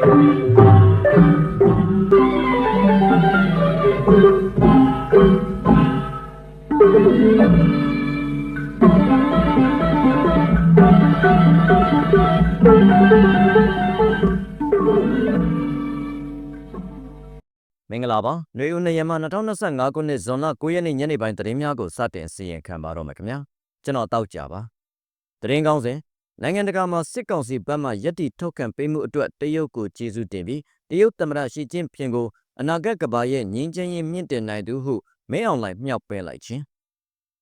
မင်္ဂလာပါຫນွေဦးနေရမ2025ခုနှစ်ဇွန်လ9ရက်နေ့ညနေပိုင်းသတင်းများကိုစတင်စီရင်ခံပါတော့မယ်ခင်ဗျာကျွန်တော်တောက်ကြပါသတင်းကောင်းစဉ်နိုင်ငံတကာမှာစစ်ကောင်စီဘက်မှယက်တီထုတ်ခံပေးမှုအတွက်တရုတ်ကိုကျေးဇူးတင်ပြီးတရုတ်သမ္မတရှီကျင်းဖျင်ကိုအနာဂတ်ကဘာရဲ့ငြိမ်းချမ်းရေးမြင့်တင်နိုင်သူဟုမဲအောင်လှိုင်မြောက်ပဲလိုက်ခြင်း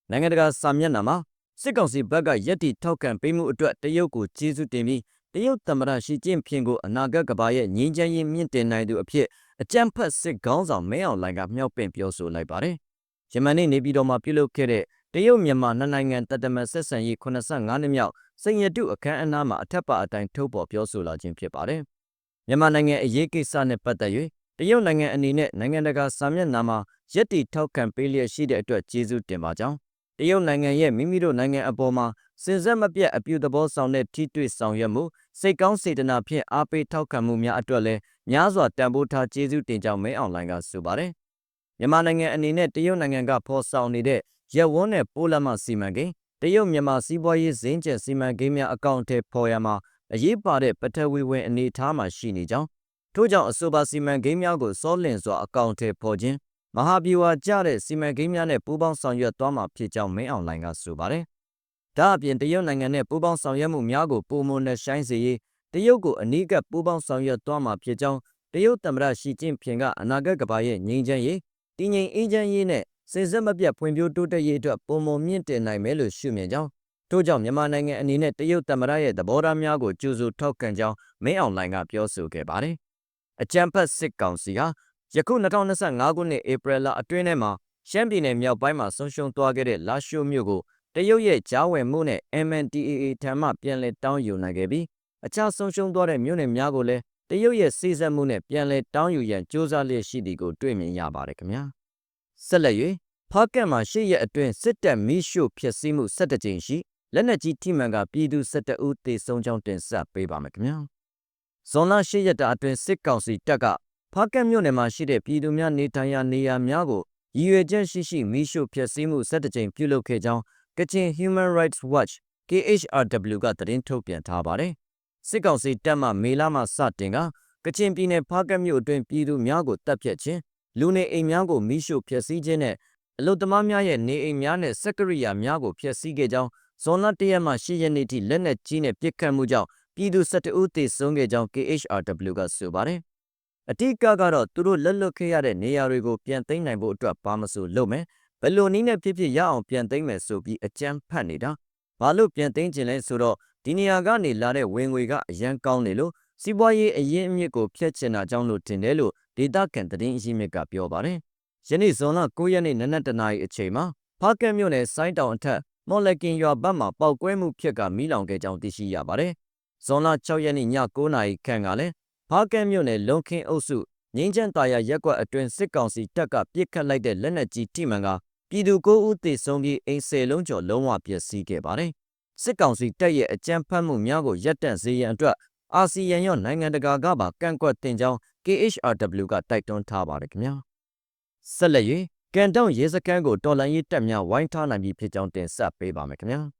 နိုင်ငံတကာစာမျက်နှာမှာစစ်ကောင်စီဘက်ကယက်တီထုတ်ခံပေးမှုအတွက်တရုတ်ကိုကျေးဇူးတင်ပြီးတရုတ်သမ္မတရှီကျင်းဖျင်ကိုအနာဂတ်ကဘာရဲ့ငြိမ်းချမ်းရေးမြင့်တင်နိုင်သူအဖြစ်အကြမ်းဖက်စစ်ခေါင်းဆောင်မဲအောင်လှိုင်ကမြောက်ပင့်ပြောဆိုလိုက်ပါတယ်။ယမန်နေ့နေပြည်တော်မှာပြုလုပ်ခဲ့တဲ့တရုတ်မြန်မာနှစ်နိုင်ငံတပ်တမန်ဆက်ဆံရေး85နှစ်မြောက်စိန်ရတုအခမ်းအနားမှာအထက်ပါအတိုင်းထုတ်ပေါ်ပြောဆိုလာခြင်းဖြစ်ပါတယ်။မြန်မာနိုင်ငံအရေးကိစ္စနဲ့ပတ်သက်၍တရုတ်နိုင်ငံအနေနဲ့နိုင်ငံတကာစာမျက်နှာမှာယက်တီထောက်ခံပေးလျက်ရှိတဲ့အတွက်ကျေးဇူးတင်ပါကြောင်းတရုတ်နိုင်ငံရဲ့မိမိတို့နိုင်ငံအပေါ်မှာစင်ဆက်မပြတ်အပြုသဘောဆောင်တဲ့ထိတွေ့ဆောင်ရွက်မှုစိတ်ကောင်းစေတနာဖြင့်အားပေးထောက်ခံမှုများအတွက်လည်းများစွာတန်ဖိုးထားကျေးဇူးတင်ကြောင်းမဲအောင်လှိုင်ကဆိုပါတယ်။မြန်မာနိုင်ငံအနေနဲ့တရုတ်နိုင်ငံကဖော်ဆောင်နေတဲ့ရက်ဝန်းနဲ့ပိုးလမ်းမစီမံကိန်းတရုတ်မြန်မာစီးပွားရေးဇင်းကျက်စီမံကိန်းများအကောင့်အထည်ဖော်ရမှာအရေးပါတဲ့ပထဝီဝင်အနေအထားမှာရှိနေကြောင်းထို့ကြောင့်အဆိုပါစီမံကိန်းများကိုစောလင့်စွာအကောင့်အထည်ဖော်ခြင်းမဟာဗျူဟာကျတဲ့စီမံကိန်းများနဲ့ပူးပေါင်းဆောင်ရွက်သွားမှာဖြစ်ကြောင်းမဲအောင်လှိုင်ကဆိုပါတယ်။ဒါအပြင်တရုတ်နိုင်ငံနဲ့ပူးပေါင်းဆောင်ရွက်မှုများကိုပုံမနဲ့ဆိုင်စေရေးတရုတ်ကိုအနီးကပ်ပူးပေါင်းဆောင်ရွက်သွားမှာဖြစ်ကြောင်းတရုတ်သမ္မတရှီကျင်းဖျင်ကအနာဂတ်ကဘာရဲ့ငြိမ်းချမ်းရေးတည်ငြိမ်အေးချမ်းရေးနဲ့စင်စစ်မပြတ်ဖွံ့ဖြိုးတိုးတက်ရေးအတွက်ပုံမမြင့်တင်နိုင်မယ်လို့ရှုမြင်ကြောင်းထို့ကြောင့်မြန်မာနိုင်ငံအနေနဲ့တရုတ်သမ္မတရဲ့သဘောထားများကိုကြိုဆိုထောက်ခံကြောင်းမင်းအောင်လှိုင်ကပြောဆိုခဲ့ပါတယ်။အကြမ်းဖက်စစ်ကောင်စီဟာယခု2025ခုနှစ်ဧပြီလအတွင်းထဲမှာရှမ်းပြည်နယ်မြောက်ပိုင်းမှာဆုံးရှုံးသွားခဲ့တဲ့လာရှိုးမြို့ကိုတရုတ်ရဲ့ကြားဝင်မှုနဲ့ MNDAA ထံမှပြန်လည်တောင်းယူနိုင်ခဲ့ပြီးအခြားဆုံးရှုံးသွားတဲ့မြို့နယ်များကိုလည်းတရုတ်ရဲ့စိစက်မှုနဲ့ပြန်လည်တောင်းယူရန်စ조사လျက်ရှိသည်ကိုတွေ့မြင်ရပါတယ်ခင်ဗျာဆက်လက်၍ဖားကန့်မှာ8ရက်အတွင်းစစ်တပ်မီးရှို့ဖျက်ဆီးမှု17ကြိမ်ရှိလက်နက်ကြီးထိမှန်ကပြည်သူ17ဦးသေဆုံးကြောင်းတင်ဆက်ပေးပါမယ်ခင်ဗျာဇွန်လ8ရက်တာအတွင်းစစ်ကောင်စီတပ်ကဖားကန့်မြို့နယ်မှာရှိတဲ့ပြည်သူများနေထိုင်ရာနေရာများကိုရည်ရွယ်ချက်ရှိမီးရှို့ဖျက်ဆီးမှု17ကြိမ်ပြုလုပ်ခဲ့ကြောင်းကချင် Human Rights Watch KHRW ကသတင်းထုတ်ပြန်ထားပါတယ်စစ်ကောင်စီတပ်မှမေလမှစတင်ကချင်ပြည်နယ်ဖားကန့်မြို့အတွင်းပြည်သူများကိုတပ်ဖြတ်ခြင်းလူနေအိမ်များကိုမီးရှို့ဖျက်ဆီးခြင်းနဲ့အလုသမားများရဲ့နေအိမ်များနဲ့စက်ကရိယာများကိုဖျက်ဆီးခဲ့ကြောင်းဇွန်လ1ရက်မှ8ရက်နေ့ထိလက်နက်ကြီးနဲ့ပစ်ခတ်မှုကြောင့်ပြည်သူ17ဦးသေဆုံးခဲ့ကြောင်း KHRW ကဆိုပါတယ်အတိအကကတော့သူတို့လက်လွတ်ခဲ့ရတဲ့နေရာတွေကိုပြန်သိမ်းနိုင်ဖို့အတွက်ပါမဆိုလုပ်မယ်ဘယ်လိုနည်းနဲ့ဖြစ်ရအောင်ပြန်သိမ်းမယ်ဆိုပြီးအကြမ်းဖက်နေတာဘာလို့ပြန်သိမ်းခြင်းလဲဆိုတော့ဒီနေရာကနေလာတဲ့ဝင်ငွေကအရန်ကောင်းနေလို့စီးပွားရေးအရင်းအမြစ်ကိုဖျက်ချင်တာကြောင့်လို့တင်တယ်လို့ဒေတာကန်သတင်းအရင်းမြစ်ကပြောပါတယ်ယနေ့ဇွန်လ9ရက်နေ့နနက်တနာရီအချိန်မှာဖားကန့်မြို့နယ်စိုင်းတောင်အထက်မော်လကင်ရွာဘက်မှာပောက်ကွဲမှုဖြစ်ကမီးလောင်ခဲ့ကြောင်းသိရှိရပါတယ်ဇွန်လ6ရက်နေ့ည9နာရီခန့်ကလည်းဖားကန့်မြို့နယ်လုံခင်းအုပ်စုငင်းချမ်းတာယာရက်ကွက်အတွင်းစစ်ကောင်စီတပ်ကပစ်ခတ်လိုက်တဲ့လက်နက်ကြီးထိမှန်ကပြည်သူ9ဦးသေဆုံးပြီးအိမ်10လုံးကျော်လုံးဝပျက်စီးခဲ့ပါတယ်စစ်ကောင်စီတပ်ရဲ့အကြမ်းဖက်မှုများကိုရပ်တန့်စေရန်အတွက်အာဆီယံရောနိုင်ငံတကာကပါကန့်ကွက်တင်ကြောင်း KHRW ကတိုက်တွန်းထားပါတယ်ခင်ဗျာဆက်လက်၍ကန်တောင်ရဲစခန်းကိုတော်လှန်ရေးတပ်များဝိုင်းထားနိုင်ပြီဖြစ်ကြောင်းတင်ဆက်ပေးပါမယ်ခင်ဗျာ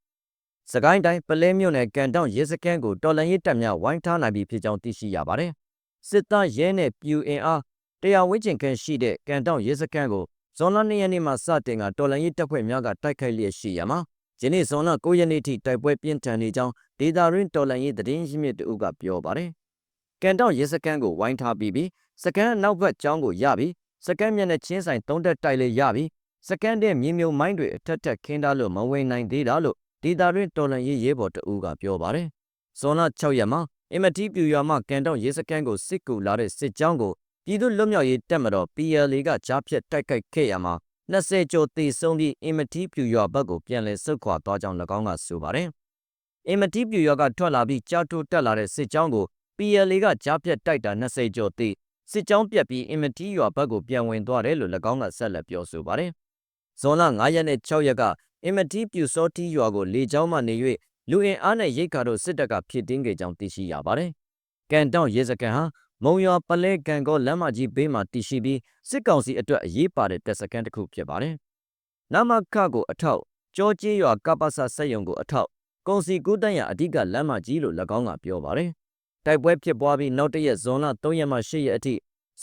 စကိုင်းတိုင်းပလဲမြို့နယ်ကန်တောင်ရဲစခန်းကိုတော်လှန်ရေးတပ်များဝိုင်းထားနိုင်ပြီဖြစ်ကြောင်းသိရှိရပါတယ်စစ်သားရဲနဲ့ပြူအင်အားတရားဝန်းကျင်ခန့်ရှိတဲ့ကန်တောင်ရဲစခန်းကိုဇွန်လ2ရက်နေ့မှာစတင်ကတော်လှန်ရေးတပ်ဖွဲ့များကတိုက်ခိုက်လျက်ရှိရမှာယနေ့ဇွန်လ9ရက်နေ့ထိတိုက်ပွဲပြင်းထန်နေကြောင်းဒေတာရင်းတော်လှန်ရေးသတင်းရင်းမြစ်တို့ကပြောပါတယ်။ကန်တောင်ရဲစခန်းကိုဝိုင်းထားပြီးစခန်းနောက်ဘက်ကျောင်းကိုရပြီးစကန်းမျက်နှာချင်းဆိုင်3တက်တိုက်လေးရပြီးစကန်းတဲ့မြေမြုံမိုင်းတွေအထက်ထက်ခင်းထားလို့မဝင်နိုင်သေးတာလို့ဒေတာရင်းတော်လှန်ရေးရဲဘော်တအူးကပြောပါတယ်။ဇွန်လ6ရက်မှာအင်မတီပြူရွာမှကန်တောင်ရဲစခန်းကိုစစ်ကူလာတဲ့စစ်ကြောင်းကိုပြည်သူ့လွတ်မြောက်ရေးတပ်မတော် PLA ကကြားဖြတ်တိုက်ခိုက်ခဲ့ရမှာ20ကျော်သေဆုံးပြီးအင်မတီပြူရွာဘက်ကိုပြန်လည်ဆုတ်ခွာသွားကြောင်း၎င်းကဆိုပါတယ်။အင်မတီပြူရွာကထွက်လာပြီးကြားတိုးတက်လာတဲ့စစ်ကြောင်းကို PLA ကကြားဖြတ်တိုက်တာ20ကျော်သေစစ်ကြောင်းပြက်ပြီးအင်မတီရွာဘက်ကိုပြန်ဝင်သွားတယ်လို့၎င်းကဆက်လက်ပြောဆိုပါတယ်။ဇွန်လ9ရက်နဲ့6ရက်ကအင်မတီပြူစောတီရွာကိုလေကြောင်းမှနေ၍လူအင်အားနဲ့ရိတ်ခါတို့စစ်တပ်ကဖြစ်တင်းခဲ့ကြောင်းသိရှိရပါတယ်။ကန်တောင်ရဲစခန်းဟာ မုံရွာပလဲကံကောလမ်းမကြီးဘေးမှာတည်ရှိပြီးစစ်ကောင်စီအတွက်အရေးပါတဲ့တပ်စခန်းတစ်ခုဖြစ်ပါတယ်။နမခကိုအထောက်ကြောကျေးရွာကပ္ပစစက်ရုံကိုအထောက်ကုန်စီကူးတန်းရအဓိကလမ်းမကြီးလို့၎င်းကပြောပါတယ်။တိုက်ပွဲဖြစ်ပွားပြီးနောက်တရက်ဇွန်လ3ရက်မှ8ရက်အထိ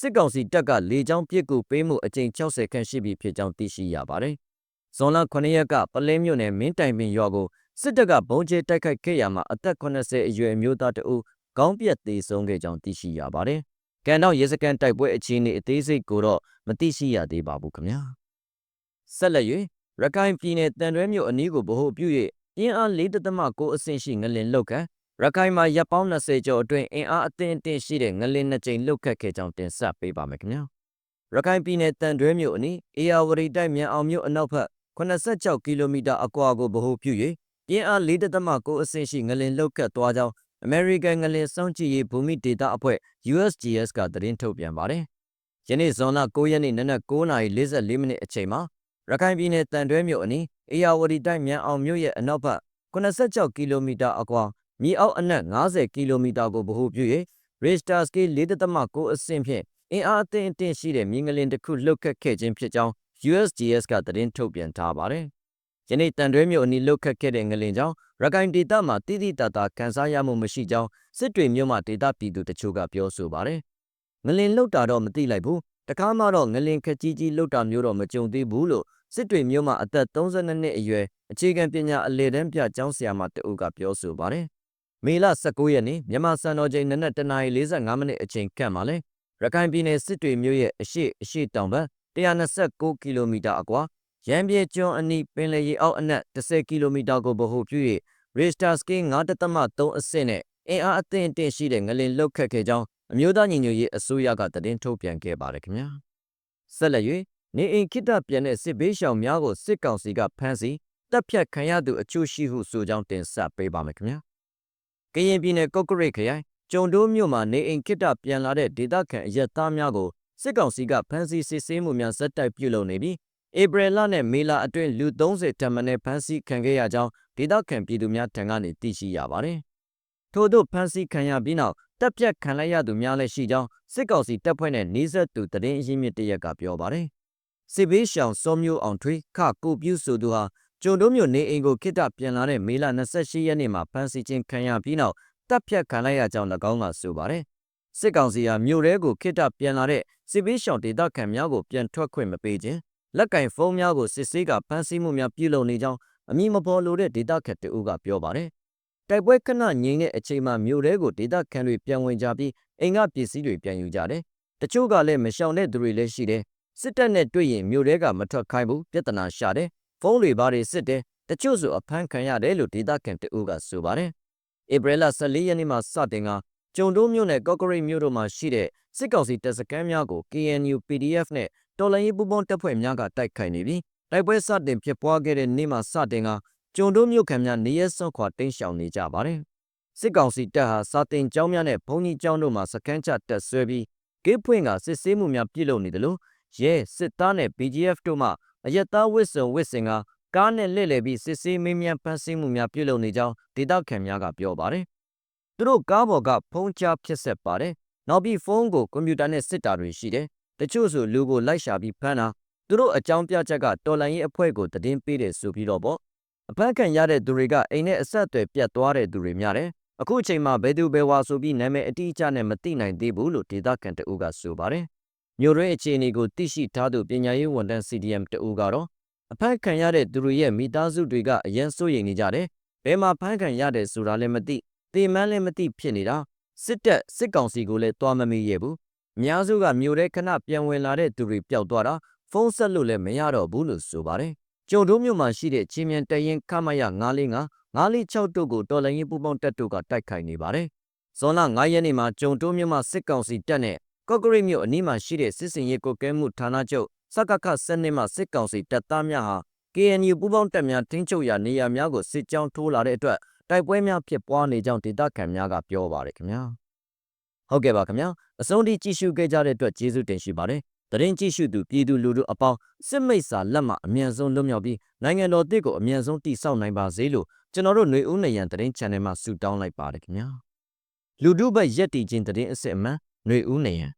စစ်ကောင်စီတပ်ကလေကြောင်းပစ်ကူပေးမှုအကြိမ်60ခန့်ရှိပြီဖြစ်ကြောင်းသိရှိရပါတယ်။ဇွန်လ9ရက်ကပလဲမြို့နယ်မင်းတိုင်ပင်ရွာကိုစစ်တပ်ကဘုံကျဲတိုက်ခိုက်ခဲ့ရမှာအသက်80အရွယ်အမျိုးသားတအုပ်ခေါင်းပြက်သေးဆုံးခဲ့ကြောင်းသိရှိရပါတယ်။ကန်တော့ရဲစခန်းတိုက်ပွဲအခြေအနေအသေးစိတ်ကိုတော့မသိရှိရသေးပါဘူးခင်ဗျာ။ဆက်လက်၍ရခိုင်ပြည်နယ်တန်တွဲမြို့အနီးကိုဗဟိုပြု၍အင်အား4.9အဆင့်ရှိငလင်လှုပ်ခတ်ရခိုင်မှာရပ်ပေါင်း20ကျော်အတွင်းအင်အားအသင့်အတင့်ရှိတဲ့ငလင်2ကြိမ်လှုပ်ခတ်ခဲ့ကြောင်းတင်ဆက်ပေးပါမယ်ခင်ဗျာ။ရခိုင်ပြည်နယ်တန်တွဲမြို့အနီးအေယာဝတီတိုက်မြန်အောင်မြို့အနောက်ဘက်86ကီလိုမီတာအကွာကိုဗဟိုပြု၍ပြင်းအား4.9အဆင့်ရှိငလင်လှုပ်ခတ်သွားကြောင်းအမေရိကန်ငလင်စောင့်ကြည့်ရေးဘူမိဒေတာအဖွဲ့ USGS ကသတင်းထုတ်ပြန်ပါတယ်။ယနေ့ဇွန်လ9ရက်နေ့နနက်9:44မိနစ်အချိန်မှာရခိုင်ပြည်နယ်တန်တွဲမြို့အနီးအေယာဝတီတိုက်မြန်အောင်မြို့ရဲ့အနောက်ဘက်86ကီလိုမီတာအကွာမြေအောက်အနက်50ကီလိုမီတာကိုဗဟိုပြု၍ Richter scale 4.9အဆင့်ဖြင့်အင်အားအသင့်အတင့်ရှိတဲ့မြေငလင်တစ်ခုလှုပ်ခတ်ခဲ့ခြင်းဖြစ်ကြောင်း USGS ကသတင်းထုတ်ပြန်ထားပါတယ်။ယနေ့တန်တွဲမြို့အနီးလှုပ်ခတ်ခဲ့တဲ့ငလင်ကြောင့်ရခိုင်ဒေသမှာတိတိတတ်တာကန်စားရမှုမရှိကြောင်းစစ်တွေမြို့မှာဒေသပြည်သူတချို့ကပြောဆိုပါတယ်။ငလင်လှုပ်တာတော့မသိလိုက်ဘူး။တခါမှတော့ငလင်ခက်ကြီးလှုပ်တာမျိုးတော့မကြုံသေးဘူးလို့စစ်တွေမြို့မှာအသက်32နှစ်အရွယ်အခြေခံပညာအလယ်တန်းပြကျောင်းဆရာမတဦးကပြောဆိုပါတယ်။မေလ19ရက်နေ့မြန်မာစံတော်ချိန်နနက်09:45မိနစ်အချိန်ခန့်မှာလဲရခိုင်ပြည်နယ်စစ်တွေမြို့ရဲ့အရှေ့တောင်ဘက်129ကီလိုမီတာအကွာရန်ပြေကျွန်းအနီးပင်လယ်ရေအောက်အနက်10ကီလိုမီတာကိုဗဟိုပြု၍ Richter scale 5.3အဆင့်နဲ့အင်အားအသင့်အတင့်ရှိတဲ့ငလင်လှုပ်ခတ်ခဲ့ကြောင်းအမျိုးသားညီညွတ်ရေးအစိုးရကသတင်းထုတ်ပြန်ခဲ့ပါတယ်ခင်ဗျာဆက်လက်၍နေအိမ်ခိတ္တပြန်တဲ့စစ်ဘေးရှောင်များကိုစစ်ကောင်စီကဖမ်းဆီးတပ်ဖြတ်ခံရသူအချို့ရှိဟုဆိုကြောင်းတင်ဆက်ပေးပါမယ်ခင်ဗျာကရင်ပြည်နယ်ကော့ကရိတ်ခရိုင်ကျုံတိုးမြို့မှာနေအိမ်ခိတ္တပြန်လာတဲ့ဒေသခံအရက်သားများကိုစစ်ကောင်စီကဖမ်းဆီးစစ်ဆေးမှုများဇက်တိုက်ပြုလုပ်နေပြီးဧပြီလနဲ့မေလအတွင်းလူ30ထက်မနည်းဖမ်းဆီးခံခဲ့ရကြောင်းဒေသခံပြည်သူများထံကနေသိရှိရပါတယ်။ထို့သို့ဖမ်းဆီးခံရပြီးနောက်တပ်ဖြတ်ခံလိုက်ရသူများလည်းရှိကြောင်းစစ်ကောင်စီတပ်ဖွဲ့နဲ့နှီးဆက်သူတရင်အရင်းမြစ်တရက်ကပြောပါတယ်။စစ်ဘေးရှောင်စောမျိုးအောင်ထွေးခကိုပြူဆိုသူဟာကျုံတိုးမြို့နေအိမ်ကိုခိတ္တပြန်လာတဲ့မေလ28ရက်နေ့မှာဖမ်းဆီးခြင်းခံရပြီးနောက်တပ်ဖြတ်ခံလိုက်ရကြောင်း၎င်းကဆိုပါတယ်။စစ်ကောင်စီဟာမြို့ရဲကိုခိတ္တပြန်လာတဲ့စစ်ဘေးရှောင်ဒေသခံများကိုပြန်ထွက်ခွင့်မပေးခြင်းလက်ကင်ဖုန်းများကိုစစ်ဆေးကဖမ်းဆီးမှုများပြုလုပ်နေကြောင်းအမည်မဖော်လိုတဲ့ဒေသခံတအုပ်ကပြောပါတယ်။တိုက်ပွဲခဏငြိမ်တဲ့အချိန်မှာမြို့ရဲကိုဒေသခံတွေပြန်ဝင်ကြပြီးအိမ်ကပစ္စည်းတွေပြန်ယူကြတယ်။တချို့ကလည်းမရှောင်တဲ့သူတွေလည်းရှိတယ်။စစ်တပ်နဲ့တွေ့ရင်မြို့ရဲကမထွက်ခိုင်းဘူးပြဿနာရှာတယ်။ဖုန်းတွေဘာတွေစစ်တယ်။တချို့ဆိုအဖမ်းခံရတယ်လို့ဒေသခံတအုပ်ကဆိုပါတယ်။ဧပြီလ14ရက်နေ့မှာစတင်ကကျုံတိုးမြို့နယ်ကော့ကရိတ်မြို့တို့မှာရှိတဲ့စစ်ကောင်စီတပ်စခန်းများကို KNU PDF နဲ့တော်လှန်ရေးပူးပေါင်းတပ်ဖွဲ့များကတိုက်ခိုက်နေပြီးတိုက်ပွဲစတင်ဖြစ်ပွားခဲ့တဲ့နေ့မှာစတင်ကကျုံတိုးမြို့ခံများနေရဲစွန့်ခွာတိမ်းရှောင်နေကြပါတယ်။စစ်ကောင်စီတပ်ဟာစာတင်ကျောင်းများနဲ့ဘုံကြီးကျောင်းတို့မှာစခန်းချတပ်ဆွဲပြီးဂိတ်ဖွင့်ကစစ်ဆေးမှုများပြုလုပ်နေတယ်လို့ရဲစစ်သားနဲ့ BGF တို့မှအရက်သားဝစ်စုံဝစ်စင်ကကားနဲ့လှည့်လည်ပြီးစစ်ဆေးမင်းများဖမ်းဆီးမှုများပြုလုပ်နေကြောင်းဒေသခံများကပြောပါတယ်။သူတို့ကားပေါ်ကဖုန်းချဖြစ်ဆက်ပါတယ်။နောက်ပြီးဖုန်းကိုကွန်ပျူတာနဲ့စစ်တာတွေရှိတယ်။တချို့ဆိုလူကိုလိုက်ရှာပြီးဖမ်းတာသူတို့အကြောင်းပြချက်ကတော်လိုင်းရေးအဖွဲ့ကိုတည်င်းပေးတယ်ဆိုပြီးတော့ပေါ့အဖမ်းခံရတဲ့သူတွေကအိမ်နဲ့အဆက်အသွယ်ပြတ်သွားတဲ့သူတွေများတယ်အခုအချိန်မှာဘယ်သူဘယ်ဝါဆိုပြီးနာမည်အတိအကျနဲ့မသိနိုင်သေးဘူးလို့ဒေသခံတအုပ်ကဆိုပါတယ်မြို့ရင်းအခြေအနေကိုသိရှိထားသူပညာရေးဝန်ထမ်း CDM တအုပ်ကတော့အဖမ်းခံရတဲ့သူတွေရဲ့မိသားစုတွေကအရန်စိုးရိမ်နေကြတယ်ဘယ်မှာဖမ်းခံရတယ်ဆိုတာလည်းမသိတေမန်းလည်းမသိဖြစ်နေတာစစ်ကောင်စီကိုလည်းတွားမမေးရဘူးအများစုကမြို့ထဲခဏပြန်ဝင်လာတဲ့သူတွေပျောက်သွားတာဖုန်းဆက်လို့လည်းမရတော့ဘူးလို့ဆိုပါတယ်ကျုံတိုးမြို့မှာရှိတဲ့ချင်းမြန်တရင်ခမရ945 946တို့ကိုတော်လိုင်းရေးပူပေါင်းတပ်တို့ကတိုက်ခိုက်နေပါတယ်ဇွန်လ9ရက်နေ့မှာကျုံတိုးမြို့မှာစစ်ကောင်စီတပ်နဲ့ကော့ကရိတ်မြို့အနီးမှာရှိတဲ့စစ်စင်ရေးကိုကဲမှုဌာနချုပ်စကခစနစ်မှစစ်ကောင်စီတပ်သားများဟာ KNU ပူပေါင်းတပ်များထိန်းချုပ်ရာနေရာများကိုစစ်ကြောင်းထိုးလာတဲ့အတွက်တိုက်ပွဲများဖြစ်ပွားနေကြောင်းဒေသခံများကပြောပါတယ်ခင်ဗျာဟုတ်ကဲ့ပါခင်ဗျာအဆုံးထိကြည့်ရှုခဲ့ကြတဲ့အတွက်ကျေးဇူးတင်ရှိပါတယ်သတင်းကြည့်ရှုသူပြည်သူလူထုအပေါင်းစစ်မိတ်စာလက်မှအမြန်ဆုံးလွတ်မြောက်ပြီးနိုင်ငံတော်အသစ်ကိုအမြန်ဆုံးတည်ဆောက်နိုင်ပါစေလို့ကျွန်တော်တို့ຫນွေဦးနေရန်သတင်း channel မှာဆုတောင်းလိုက်ပါတယ်ခင်ဗျာလူထုဘက်ရက်တည်ခြင်းသတင်းအစစ်အမှန် ຫນွေဦးနေရန်